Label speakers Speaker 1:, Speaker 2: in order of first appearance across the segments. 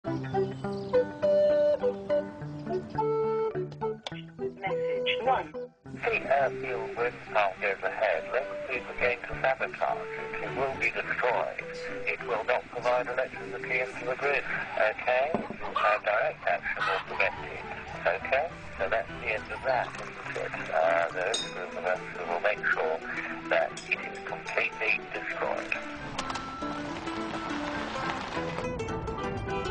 Speaker 1: Message 1.
Speaker 2: The airfield wind farm goes ahead. Those are going to sabotage it. It will be destroyed. It will not provide electricity into the grid. Okay? Direct action will prevent it. Okay? So that's the end of that, isn't it? The rest will make sure that it is completely destroyed.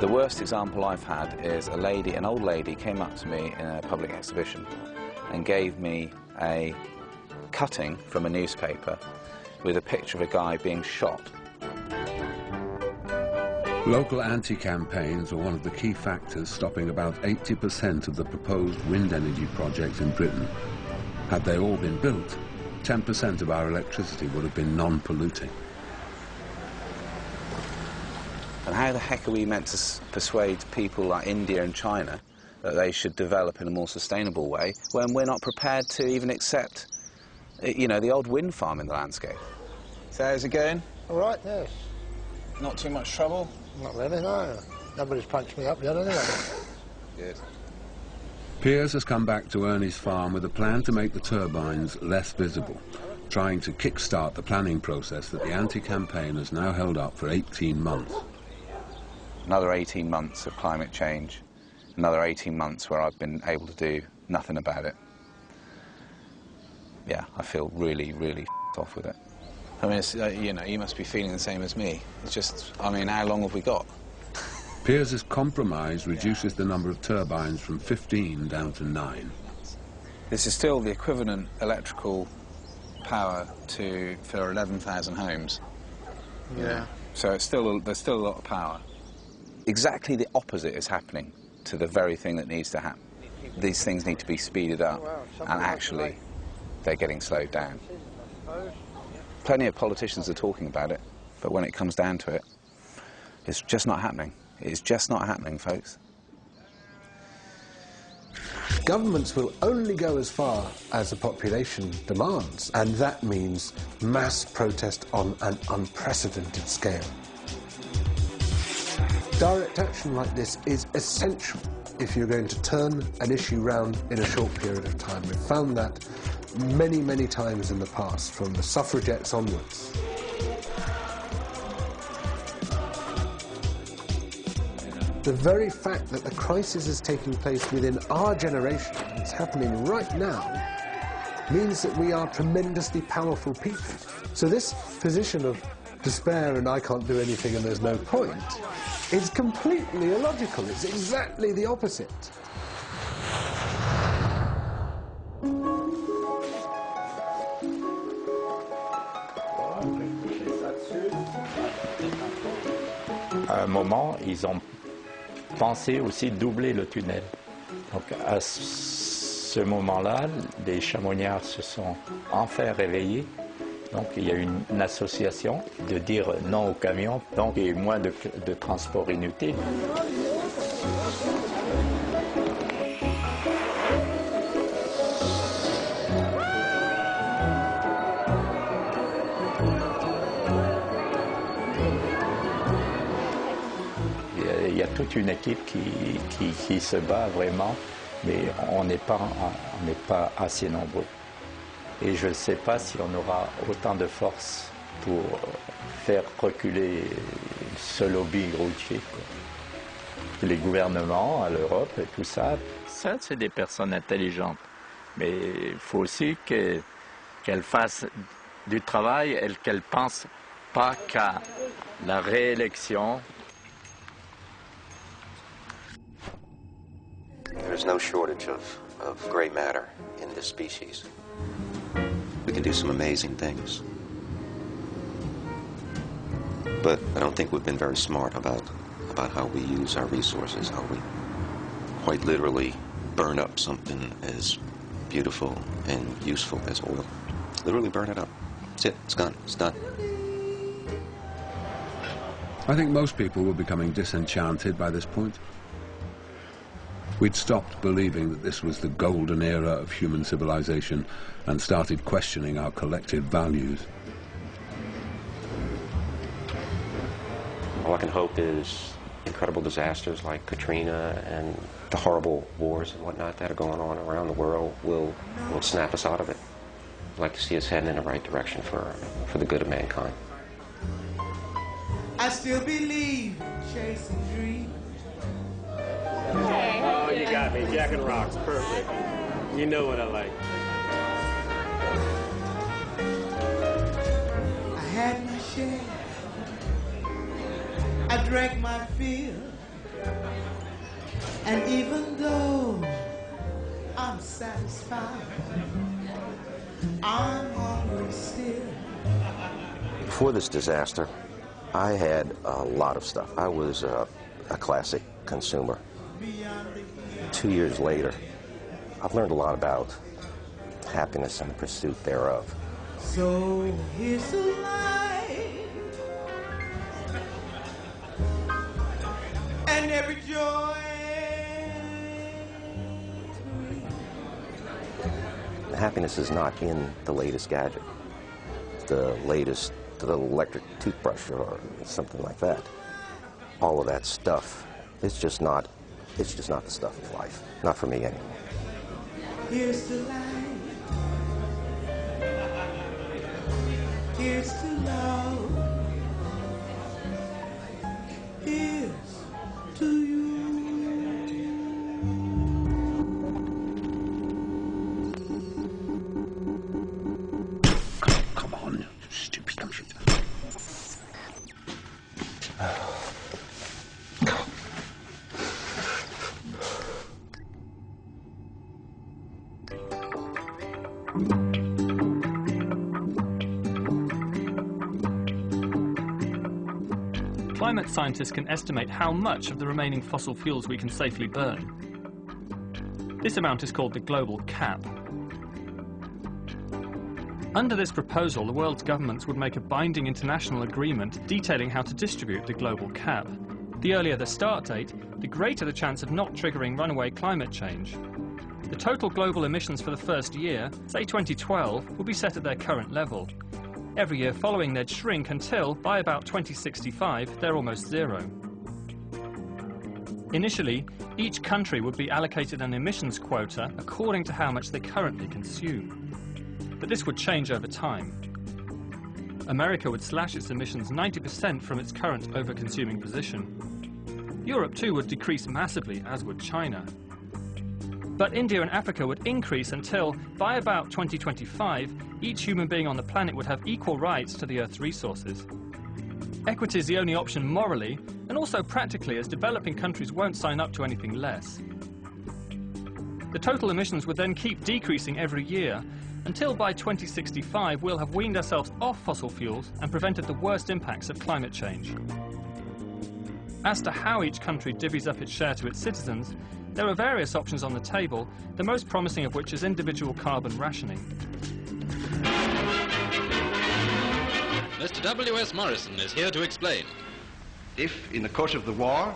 Speaker 3: The worst example I've had is an old lady came up to me in a public exhibition and gave me a cutting from a newspaper with a picture of a guy being shot.
Speaker 4: Local anti-campaigns are one of the key factors stopping about 80% of the proposed wind energy projects in Britain. Had they all been built, 10% of our electricity would have been non-polluting.
Speaker 3: And how the heck are we meant to persuade people like India and China that they should develop in a more sustainable way when we're not prepared to even accept, you know, the old wind farm in the landscape? So how's it going?
Speaker 5: All right, yes.
Speaker 3: Not too much trouble?
Speaker 5: Not really, no. Nobody's punched me up yet, anyway.
Speaker 3: Good.
Speaker 4: Piers has come back to Ernie's farm with a plan to make the turbines less visible, trying to kick-start the planning process that the anti-campaign has now held up for 18 months.
Speaker 3: Another 18 months of climate change, another 18 months where I've been able to do nothing about it. Yeah, I feel really, really off with it. I mean, it's, you know, you must be feeling the same as me. It's just, I mean, how long have we got?
Speaker 4: Piers' compromise reduces the number of turbines from 15 down to 9.
Speaker 3: This is still the equivalent electrical power for 11,000 homes.
Speaker 5: Yeah.
Speaker 3: So it's there's still a lot of power. Exactly the opposite is happening to the very thing that needs to happen. These things need to be speeded up, and actually, they're getting slowed down. Plenty of politicians are talking about it, but when it comes down to it, it's just not happening. It's just not happening, folks.
Speaker 6: Governments will only go as far as the population demands, and that means mass protest on an unprecedented scale. Direct action like this is essential if you're going to turn an issue round in a short period of time. We've found that many, many times in the past, from the suffragettes onwards. The very fact that the crisis is taking place within our generation, it's happening right now, means that we are tremendously powerful people. So this position of despair and I can't do anything and there's no point is completely illogical. It's exactly the opposite.
Speaker 7: À un moment, ils ont pensé aussi doubler le tunnel. Donc à ce moment-là, les chamoniards se sont enfin réveillés. Donc il y a une association de dire non aux camions, donc il y a moins de transport inutile. Il y a toute une équipe qui se bat vraiment, mais on n'est pas assez nombreux. Et je ne sais pas si on aura autant de force pour faire reculer ce lobby routier. Les gouvernements à l'Europe et tout ça, c'est des personnes intelligentes. Mais il faut aussi qu'elles fassent du travail et qu'elles ne pensent pas qu'à la réélection.
Speaker 8: There's no shortage of gray matter in this species. We can do some amazing things. But I don't think we've been very smart about how we use our resources, how we quite literally burn up something as beautiful and useful as oil. Literally burn it up. That's it. It's gone. It's done.
Speaker 4: I think most people were becoming disenchanted by this point. We'd stopped believing that this was the golden era of human civilization and started questioning our collective values.
Speaker 7: All I can hope is
Speaker 8: incredible disasters like Katrina and the horrible wars and whatnot that are going on around the world will snap us out of it. I'd like to see us heading in the right direction for the good of mankind.
Speaker 1: I still believe, chasing dreams.
Speaker 9: Oh, you got me. Jack and Rocks, perfect. You know what I like.
Speaker 1: I had my share. I drank my fill. And even though I'm satisfied, I'm hungry still.
Speaker 8: Before this disaster, I had a lot of stuff. I was a classic consumer. 2 years later, I've learned a lot about happiness and the pursuit thereof.
Speaker 1: So here's the light, and every joy.
Speaker 8: Happiness is not in the latest gadget, the latest electric toothbrush or something like that. All of that stuff, it's just not the stuff of life. Not for me anymore.
Speaker 1: Here's the light. Here's the love. Here's to you.
Speaker 4: Come on, you stupid computer.
Speaker 10: Climate scientists can estimate how much of the remaining fossil fuels we can safely burn. This amount is called the global cap. Under this proposal, the world's governments would make a binding international agreement detailing how to distribute the global cap. The earlier the start date, the greater the chance of not triggering runaway climate change. The total global emissions for the first year, say 2012, will be set at their current level. Every year following, they'd shrink until, by about 2065, they're almost zero. Initially, each country would be allocated an emissions quota according to how much they currently consume. But this would change over time. America would slash its emissions 90% from its current over-consuming position. Europe too would decrease massively, as would China. But India and Africa would increase until, by about 2025, each human being on the planet would have equal rights to the Earth's resources. Equity is the only option morally, and also practically, as developing countries won't sign up to anything less. The total emissions would then keep decreasing every year, until by 2065 we'll have weaned ourselves off fossil fuels and prevented the worst impacts of climate change. As to how each country divvies up its share to its citizens, there are various options on the table, the most promising of which is individual carbon rationing.
Speaker 11: Mr. W.S. Morrison is here to explain.
Speaker 12: If, in the course of the war,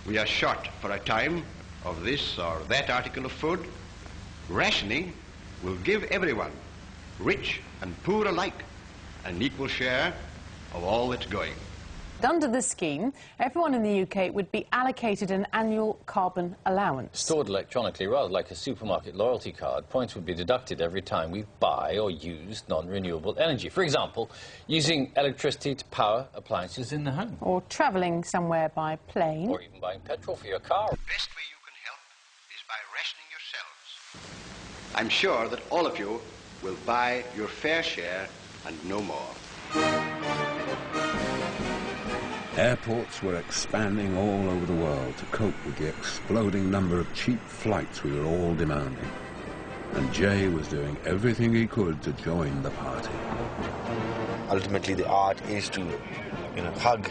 Speaker 12: we are short for a time of this or that article of food, rationing will give everyone, rich and poor alike, an equal share of all that's going.
Speaker 13: Under this scheme, everyone in the UK would be allocated an annual carbon allowance.
Speaker 14: Stored electronically, rather like a supermarket loyalty card, points would be deducted every time we buy or use non-renewable energy. For example, using electricity to power appliances in the home.
Speaker 13: Or travelling somewhere by plane.
Speaker 14: Or even buying petrol for your car.
Speaker 12: The best way you can help is by rationing yourselves. I'm sure that all of you will buy your fair share and no more.
Speaker 4: Airports were expanding all over the world to cope with the exploding number of cheap flights we were all demanding. And Jay was doing everything he could to join the party.
Speaker 15: Ultimately, the art is to, hug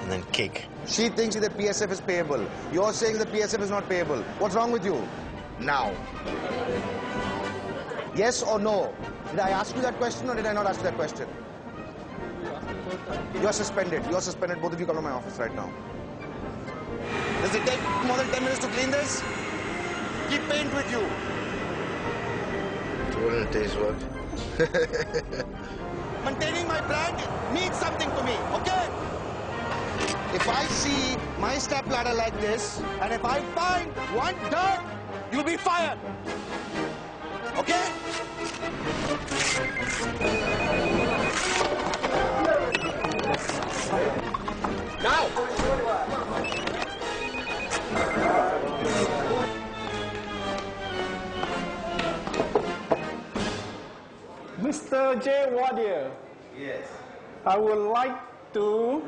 Speaker 15: and then kick.
Speaker 16: She thinks the PSF is payable. You're saying the PSF is not payable. What's wrong with you? Now. Yes or no? Did I ask you that question or did I not ask you that question? You're suspended. You're suspended. Both of you come to my office right now. Does it take more than 10 minutes to clean this? Keep paint with you.
Speaker 15: It wouldn't taste work.
Speaker 16: Maintaining my brand means something to me, okay? If I see my step ladder like this, and if I find one dirt, you'll be fired. Okay? Now!
Speaker 17: Mr. J. Wardier.
Speaker 16: Yes.
Speaker 17: I would like to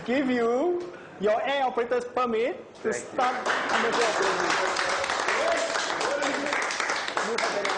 Speaker 17: give you your air operator's permit to start commercial operation. You have